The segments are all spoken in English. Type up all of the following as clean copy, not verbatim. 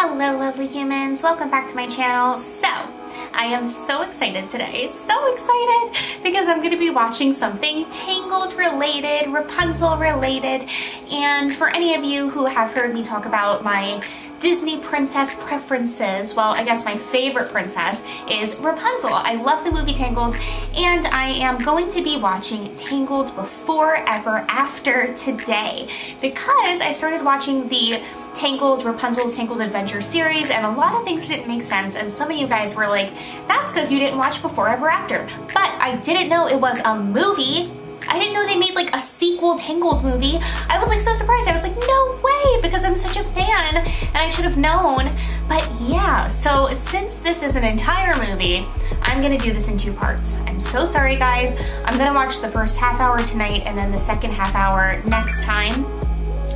Hello lovely humans, welcome back to my channel. So, I am so excited today, so excited because I'm going to be watching something Tangled related, Rapunzel related, and for any of you who have heard me talk about my Disney princess preferences, well, I guess my favorite princess is Rapunzel. I love the movie Tangled, and I am going to be watching Tangled Before Ever After today because I started watching the Tangled, Rapunzel's Tangled Adventure series, and a lot of things didn't make sense, and some of you guys were like, that's because you didn't watch Before Ever After. But I didn't know it was a movie. I didn't know they made like a sequel Tangled movie. I was like so surprised. I was like, no way, because I'm such a fan and I should have known. But yeah, so since this is an entire movie, I'm gonna do this in 2 parts. I'm so sorry guys. I'm gonna watch the first half hour tonight and then the second half hour next time.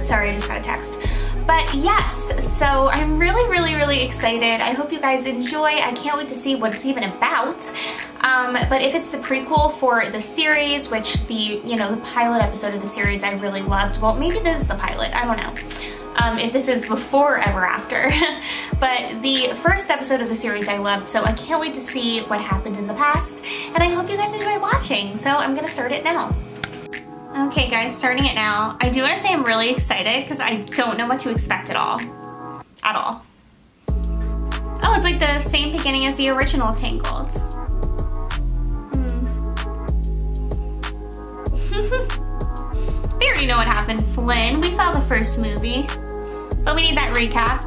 Sorry, I just got a text. But yes, so I'm really excited. I hope you guys enjoy. I can't wait to see what it's even about. But if it's the prequel for the series, which the pilot episode of the series I really loved. Well, maybe this is the pilot, I don't know. If this is Before Ever After. But the first episode of the series I loved, so I can't wait to see what happened in the past. And I hope you guys enjoy watching, so I'm gonna start it now. Okay guys, starting it now. I do want to say I'm really excited because I don't know what to expect at all. At all. Oh, it's like the same beginning as the original Tangled. We already know what happened, Flynn. We saw the first movie. But we need that recap.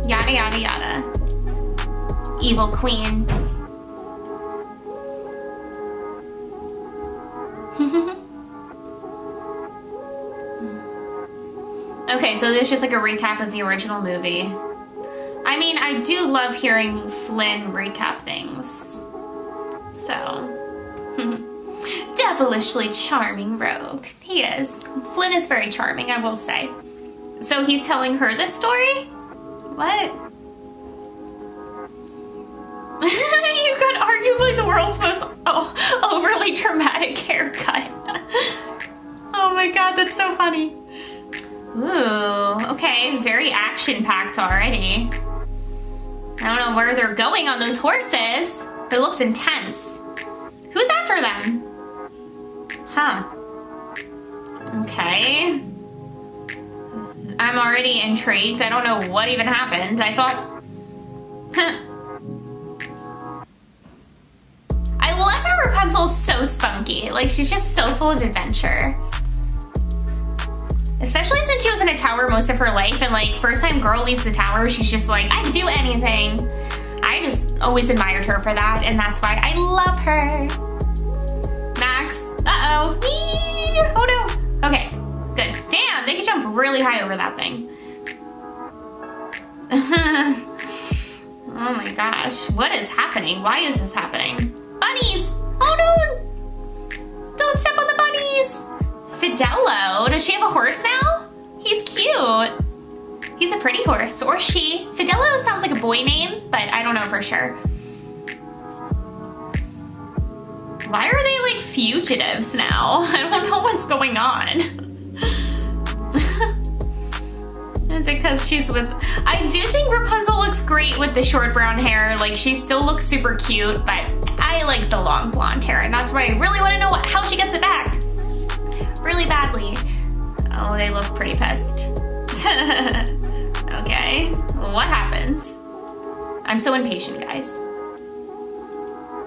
Yada yada yada. Evil queen. Okay, so there's just like a recap of the original movie. I mean, I do love hearing Flynn recap things. So, devilishly charming rogue. He is. Flynn is very charming, I will say. So he's telling her this story? What? You got arguably the world's most overly dramatic haircut. Oh my god, that's so funny. Ooh, okay, very action-packed already. I don't know where they're going on those horses. It looks intense. Who's after them? Huh. Okay. I'm already intrigued. I don't know what even happened. I thought... I love how Rapunzel's so spunky. Like, she's just so full of adventure. Especially since she was in a tower most of her life, and like, first time girl leaves the tower, she's just like, I'd do anything. I just always admired her for that, and that's why I love her. Max, uh-oh. Whee! Oh no. Okay, good. Damn, they can jump really high over that thing. Oh my gosh, what is happening? Why is this happening? Bunnies! Oh no! Don't step on the bunnies! Fidello, does she have a horse now? He's cute. He's a pretty horse, or she. Fidello sounds like a boy name, but I don't know for sure. Why are they like fugitives now? I don't know what's going on. Is it because she's with... I do think Rapunzel looks great with the short brown hair. Like, she still looks super cute, but I like the long blonde hair, and that's why I really want to know how she gets it back. Really badly. Oh, they look pretty pissed. Okay, what happens? I'm so impatient, guys.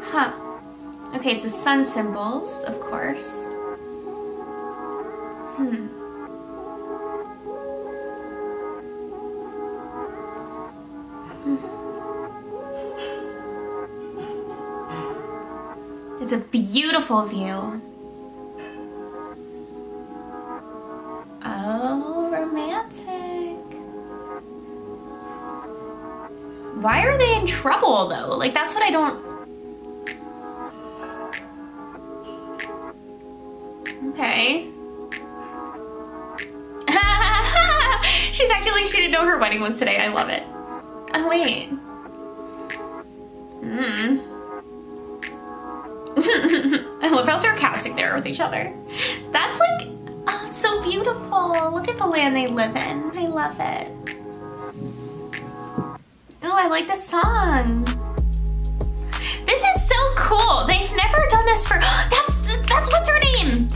Huh. Okay, it's the sun symbols, of course. It's a beautiful view. Oh, romantic. Why are they in trouble though? Like, that's what I don't... Okay. She's acting like she didn't know her wedding was today. I love it. Oh, wait. I love how sarcastic they are with each other. That's like... Oh, it's It's so beautiful. Look at the land they live in. I love it. Oh, I like this song. This is so cool. They've never done this for, that's what's her name?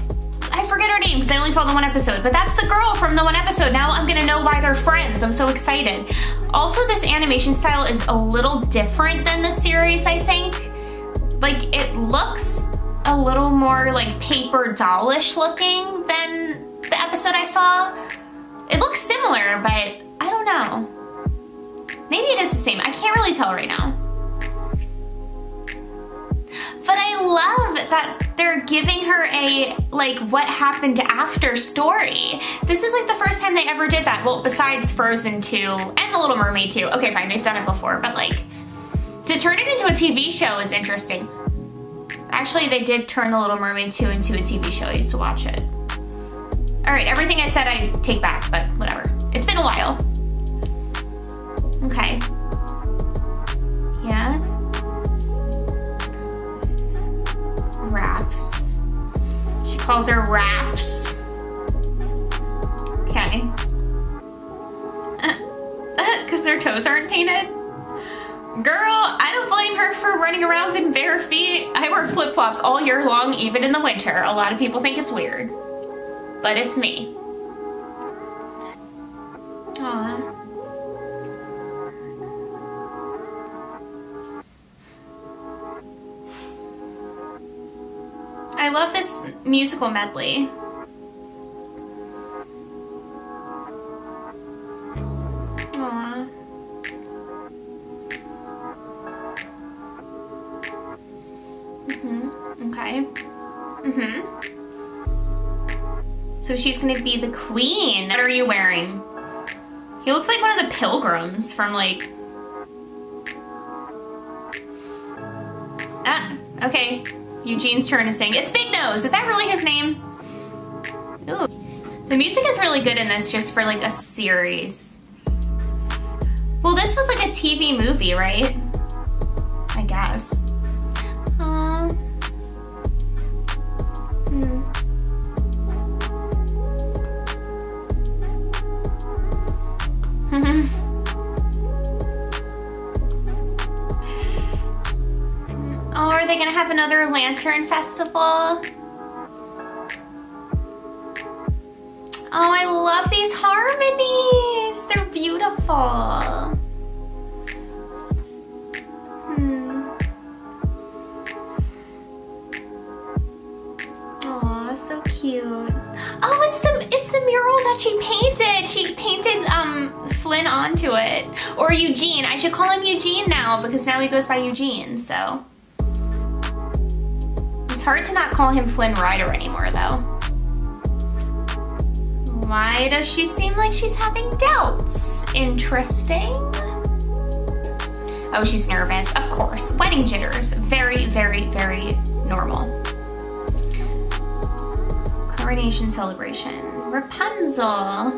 I forget her name because I only saw the one episode, but that's the girl from the one episode. Now I'm gonna know why they're friends. I'm so excited. Also, this animation style is a little different than the series, I think. Like, it looks a little more like paper dollish looking than the episode I saw. It looks similar, but I don't know. Maybe it is the same. I can't really tell right now. But I love that they're giving her a, like, what happened after story. This is like the first time they ever did that. Well, besides Frozen 2 and The Little Mermaid 2. Okay, fine, they've done it before, but like, to turn it into a TV show is interesting. Actually, they did turn The Little Mermaid 2 into a TV show. I used to watch it. All right, everything I said I take back, but whatever. It's been a while. Okay. Yeah. Wraps. She calls her wraps. Okay. Because their toes aren't painted? Girl, I don't blame her for running around in bare feet. I wear flip-flops all year long, even in the winter. A lot of people think it's weird, but it's me. Aww. I love this musical medley. Aww. Okay. So she's gonna be the queen. What are you wearing? He looks like one of the pilgrims from like... Ah, okay. Eugene's turn to sing. It's Big Nose. Is that really his name? Ooh. The music is really good in this just for like a series. Well, this was like a TV movie, right? I guess. Oh, are they gonna have another lantern festival? Oh, I love these harmonies. They're beautiful. Aw, so cute. Oh, it's the mural that she painted. She painted Flynn onto it. Or Eugene. I should call him Eugene now because now he goes by Eugene, so. It's hard to not call him Flynn Rider anymore, though. Why does she seem like she's having doubts? Interesting. Oh, she's nervous. Of course. Wedding jitters. Very, very, very normal. Coronation celebration. Rapunzel.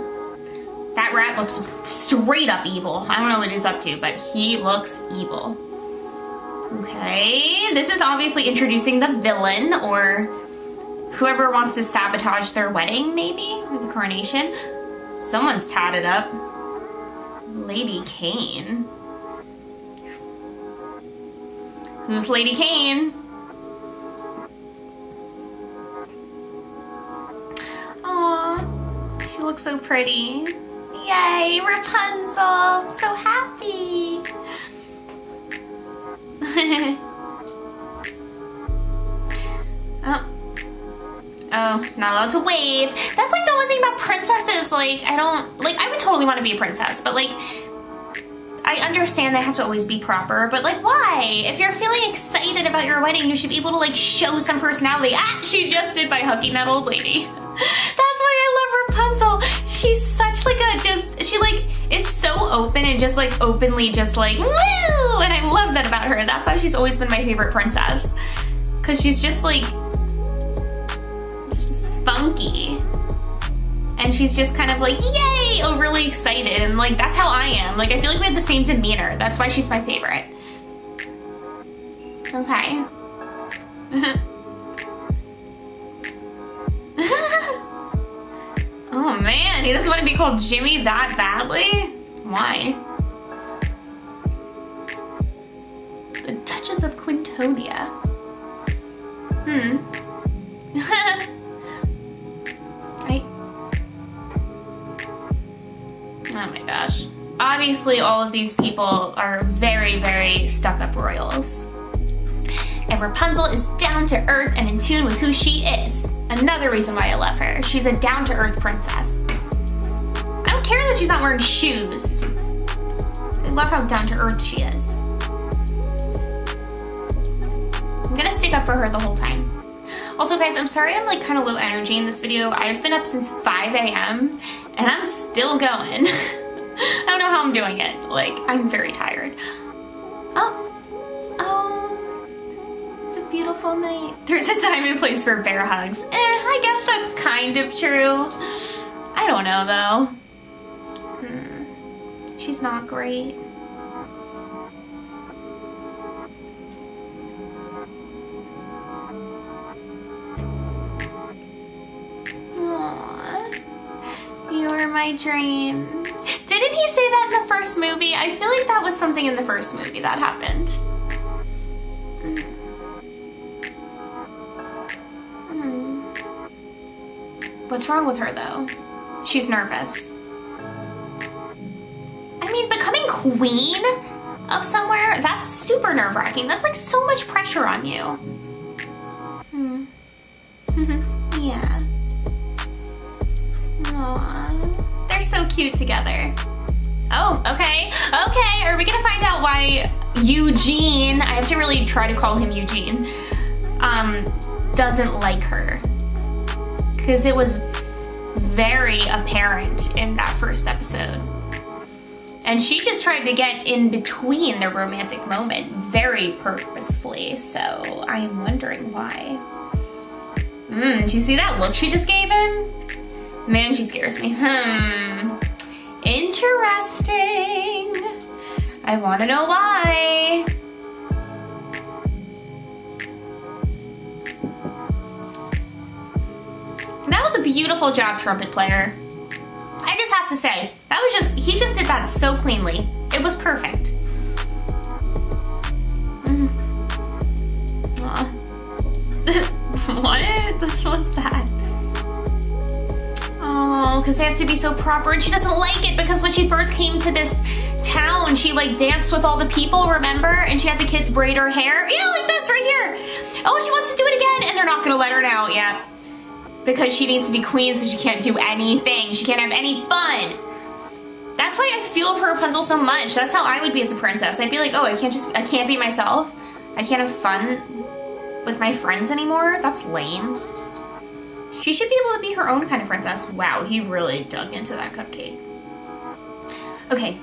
That rat looks straight up evil. I don't know what he's up to, but he looks evil. Okay, this is obviously introducing the villain or whoever wants to sabotage their wedding, maybe, or the coronation. Someone's tatted up. Lady Kane. Who's Lady Kane? Aw, she looks so pretty. Yay, Rapunzel, I'm so happy. Oh, not allowed to wave. That's like the one thing about princesses, like, I would totally want to be a princess, but like, I understand they have to always be proper, but like, why? If you're feeling excited about your wedding, you should be able to like show some personality. Ah, she just did by hugging that old lady. That's why I love Rapunzel. She's such like she like is so open and just like openly just like, woo! And I love that about her. That's why she's always been my favorite princess. Cause she's just like spunky. And she's just kind of like, yay, overly excited. And like, that's how I am. Like, I feel like we have the same demeanor. That's why she's my favorite. Okay. He doesn't want to be called Jimmy that badly? Why? The Duchess of Quintonia. Oh my gosh. Obviously all of these people are very, very stuck-up royals. And Rapunzel is down to earth and in tune with who she is. Another reason why I love her. She's a down-to-earth princess. I don't care that she's not wearing shoes. I love how down-to-earth she is. I'm gonna stick up for her the whole time. Also guys, I'm sorry I'm like kind of low energy in this video. I've been up since 5 a.m. and I'm still going. I don't know how I'm doing it. Like, I'm very tired. Oh, it's a beautiful night. There's a time and place for bear hugs. I guess that's kind of true. I don't know though. She's not great. You're my dream. Didn't he say that in the first movie? I feel like that was something in the first movie that happened. What's wrong with her though? She's nervous. I mean, becoming queen of somewhere, that's super nerve-wracking. That's like so much pressure on you. Yeah. Aww, they're so cute together. Oh, okay. Okay, are we gonna find out why Eugene, I have to really try to call him Eugene, doesn't like her? Because it was very apparent in that first episode. And she just tried to get in between their romantic moment very purposefully, so I'm wondering why. Do you see that look she just gave him? Man, she scares me. Interesting. I want to know why. That was a beautiful job, trumpet player. I just have to say, that was just, he just did that so cleanly. It was perfect. What? What's that? Oh, because they have to be so proper, and she doesn't like it because when she first came to this town, she like danced with all the people, remember? And she had the kids braid her hair. Yeah, like this right here. Oh, she wants to do it again, and they're not gonna let her now, yeah. Because she needs to be queen, so she can't do anything. She can't have any fun. That's why I feel for Rapunzel so much. That's how I would be as a princess. I'd be like, oh, I can't be myself. I can't have fun with my friends anymore. That's lame. She should be able to be her own kind of princess. Wow, he really dug into that cupcake. Okay.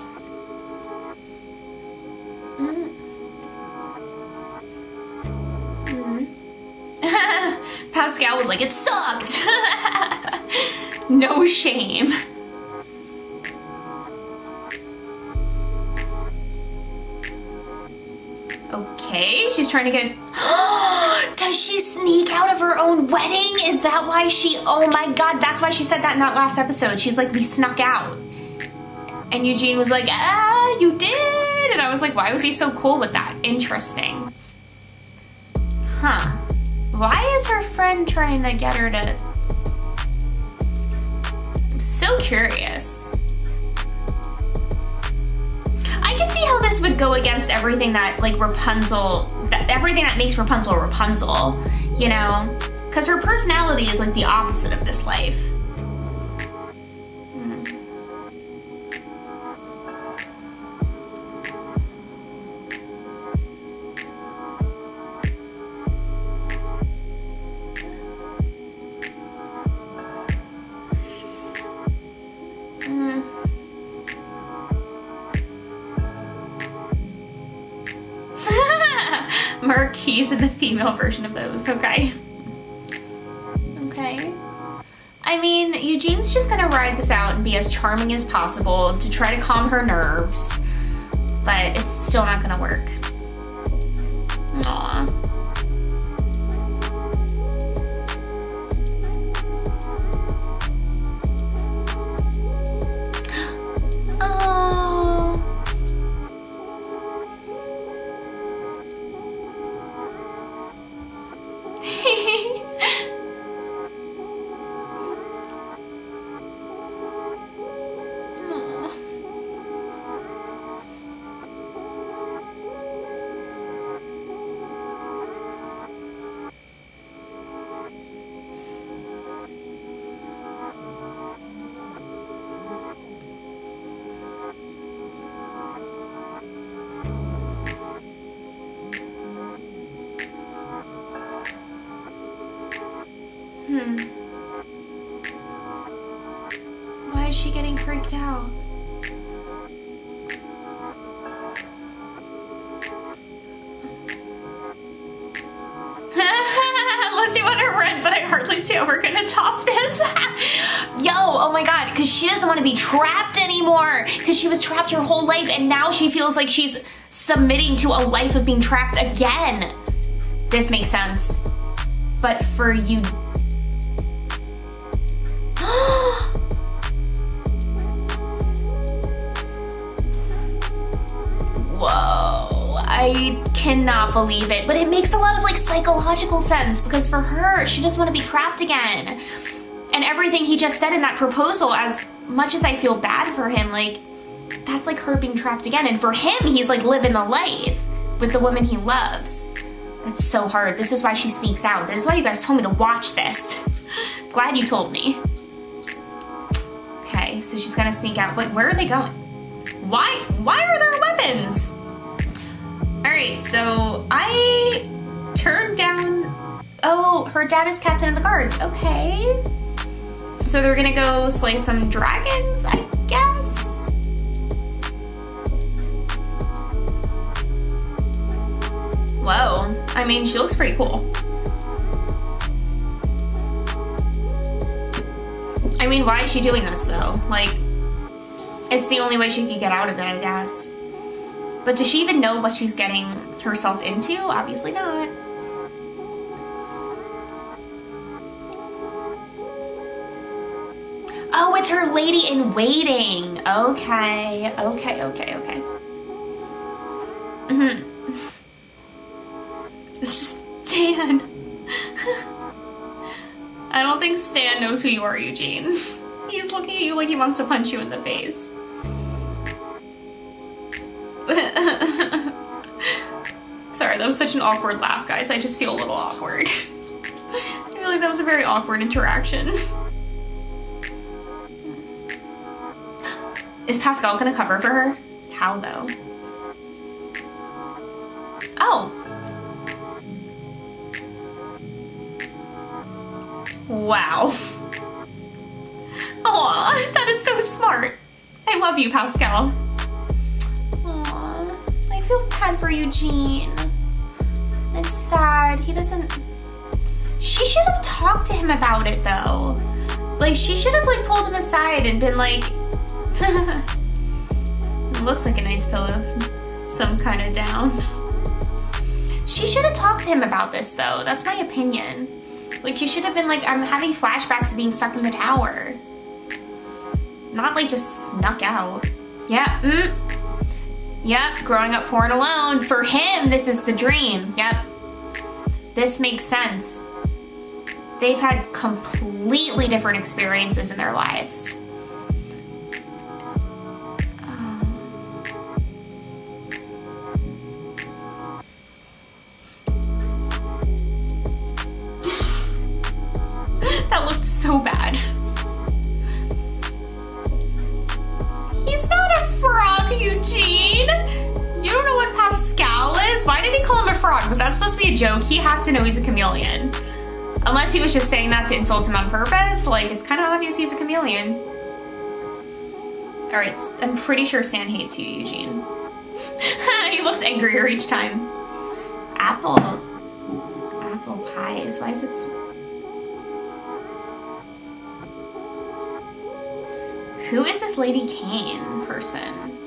Pascal was like, it sucked. No shame. Okay, she's trying to get... Does she sneak out of her own wedding? Is that why she... Oh my god, that's why she said that in that last episode. She's like, we snuck out. And Eugene was like, ah, you did. And I was like, why was he so cool with that? Interesting. Huh. Why is her friend trying to get her to... I'm so curious. I can see how this would go against everything that like Rapunzel, everything that makes Rapunzel Rapunzel, you know? Because her personality is like the opposite of this life. Marquise and the female version of those, okay. Okay. I mean, Eugene's just gonna ride this out and be as charming as possible to try to calm her nerves, but it's still not gonna work. Aww. Why is she getting freaked out? Unless you want to run, but I hardly see how we're gonna top this. Yo, oh my god, because she doesn't want to be trapped anymore. Because she was trapped her whole life, and now she feels like she's submitting to a life of being trapped again. This makes sense. But for you... Whoa, I cannot believe it. But it makes a lot of like psychological sense, because for her, she doesn't want to be trapped again. And everything he just said in that proposal, as much as I feel bad for him, like, that's like her being trapped again. And for him, he's like living the life with the woman he loves. That's so hard. This is why she sneaks out. This is why you guys told me to watch this. Glad you told me. Okay, so she's gonna sneak out. But where are they going? Why are there weapons? All right, so I turned down, oh, her dad is captain of the guards, okay. So they're gonna go slay some dragons, I guess. Whoa, I mean, she looks pretty cool. I mean, why is she doing this though? Like, it's the only way she could get out of it, I guess. But does she even know what she's getting herself into? Obviously not. Oh, it's her lady in waiting. Okay, okay, okay, okay. Stan. I don't think Stan knows who you are, Eugene. He's looking at you like he wants to punch you in the face. Sorry, that was such an awkward laugh, guys. I just feel a little awkward. I feel like that was a very awkward interaction. Is Pascal gonna cover for her? How though? Oh. Wow. Aw, that is so smart. I love you, Pascal. Aw, I feel bad for Eugene. It's sad. He doesn't... She should have talked to him about it, though. Like, she should have, like, pulled him aside and been like... It looks like a nice pillow. Some kind of down. She should have talked to him about this, though. That's my opinion. Like, she should have been like, I'm having flashbacks of being stuck in the tower. Not like just snuck out. Yeah, Yep, growing up poor and alone. For him, this is the dream. Yep. This makes sense. They've had completely different experiences in their lives. That looked so bad. He's not a frog, Eugene. You don't know what Pascal is? Why did he call him a frog? Was that supposed to be a joke? He has to know he's a chameleon. Unless he was just saying that to insult him on purpose. Like, it's kind of obvious he's a chameleon. All right, I'm pretty sure Stan hates you, Eugene. He looks angrier each time. Apple pies, why is it so... Who is this Lady Kane person?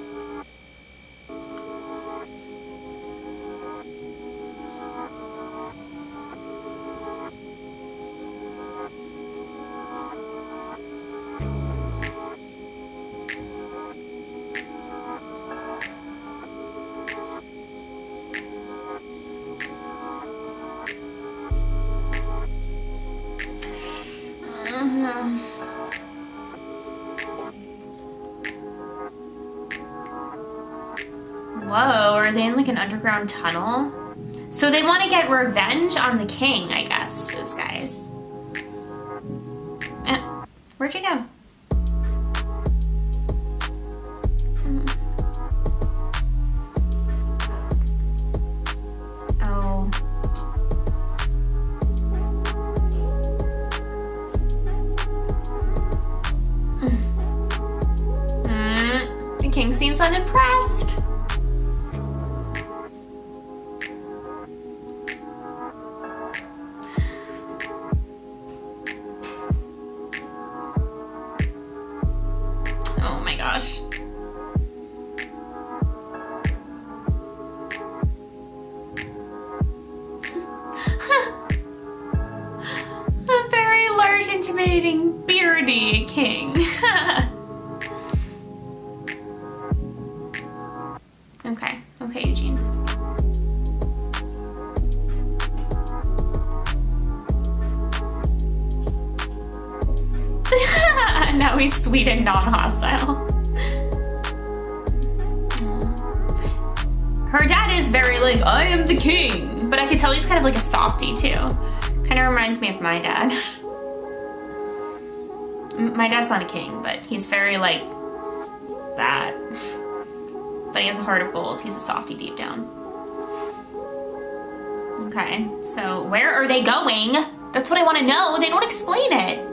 Whoa, are they in like an underground tunnel? So they want to get revenge on the king, I guess, those guys. Where'd you go? Oh. unimpressed. Oh my gosh. A very large, intimidating, beardy king. Okay, okay, Eugene. Now he's sweet and non-hostile. Her dad is very like, I am the king, but I could tell he's kind of like a softie too. Kind of reminds me of my dad. My dad's not a king, but he's very like that. But he has a heart of gold. He's a softie deep down. Okay, so where are they going? That's what I want to know. They don't explain it.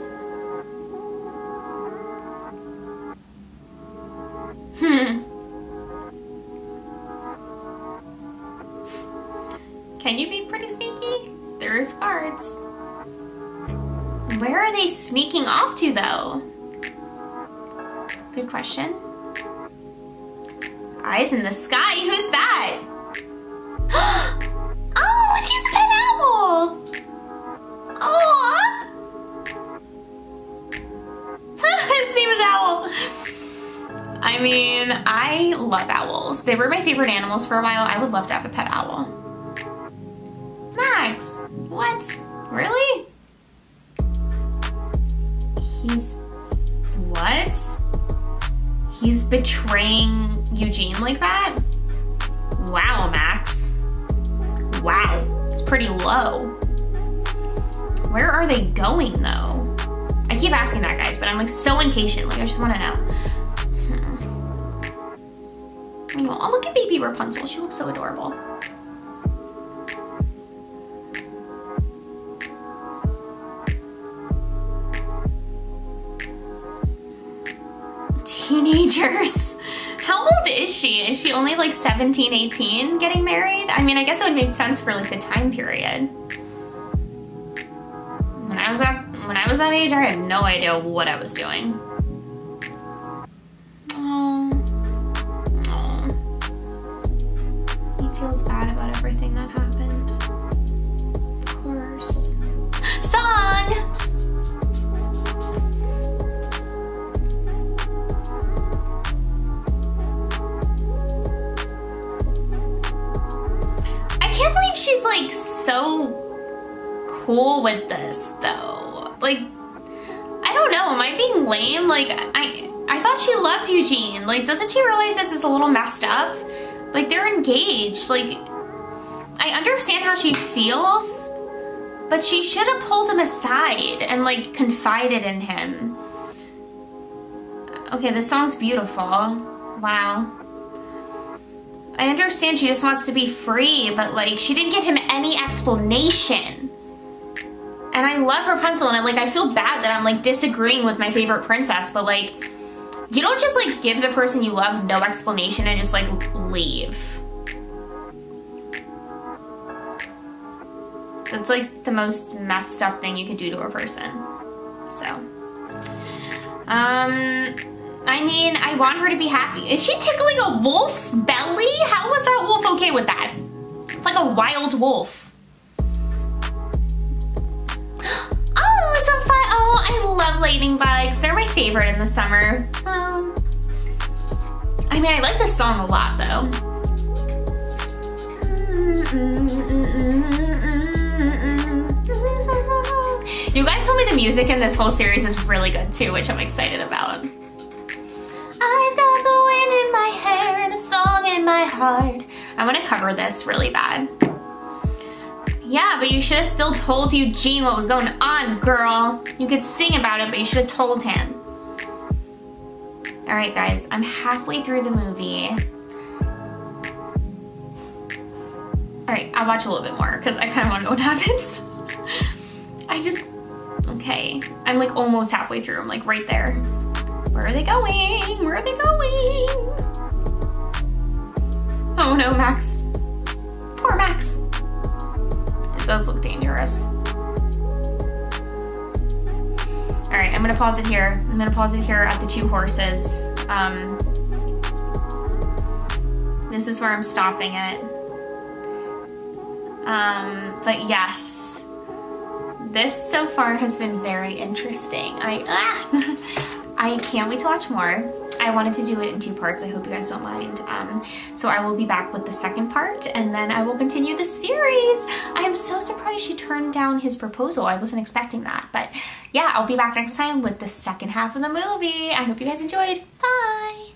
Can you be pretty sneaky? There's guards. Where are they sneaking off to though? Good question. Eyes in the sky, who's that? Oh, she's a pet owl! Oh! His name is Owl. I mean, I love owls. They were my favorite animals for a while. I would love to have a pet owl. Max, what? Really? He's... what? He's betraying Eugene like that? Wow, Max. Wow, it's pretty low. Where are they going though? I keep asking that, guys, but I'm like so impatient. Like I just want to know. Oh, look at baby Rapunzel. She looks so adorable. Teenagers. How old is she? Is she only like 17, 18 getting married? I mean, I guess it would make sense for like the time period. When I was that age, I had no idea what I was doing. Oh. Oh. He feels bad about everything that happened. Of course. Song! I can't believe she's like so cool with this though. Like, I don't know, am I being lame? Like, I thought she loved Eugene. Like, doesn't she realize this is a little messed up? Like, they're engaged. Like, I understand how she feels, but she should have pulled him aside and like confided in him. Okay, this song's beautiful. Wow. I understand she just wants to be free, but like, she didn't give him any explanation. And I love Rapunzel, and I feel bad that I'm like disagreeing with my favorite princess, but like, you don't just like give the person you love no explanation and just like leave. That's like the most messed up thing you could do to a person. So, I mean, I want her to be happy. Is she tickling a wolf's belly? How was that wolf okay with that? It's like a wild wolf. Oh, it's a fun, oh, I love lightning bugs. They're my favorite in the summer. I mean, I like this song a lot though. You guys told me the music in this whole series is really good too, which I'm excited about. I've got the wind in my hair and a song in my heart. I want to cover this really bad. Yeah, but you should have still told Eugene what was going on, girl. You could sing about it, but you should have told him. All right, guys, I'm halfway through the movie. All right, I'll watch a little bit more because I kind of want to know what happens. Okay. I'm like almost halfway through. I'm like right there. Where are they going? Where are they going? Oh no, Max. Poor Max. It does look dangerous. All right, I'm gonna pause it here. I'm gonna pause it here at the 2 horses. This is where I'm stopping it. But yes, this so far has been very interesting. I can't wait to watch more. I wanted to do it in 2 parts. I hope you guys don't mind. So I will be back with the second part, and then I will continue the series. I am so surprised she turned down his proposal. I wasn't expecting that, but yeah, I'll be back next time with the second half of the movie. I hope you guys enjoyed. Bye.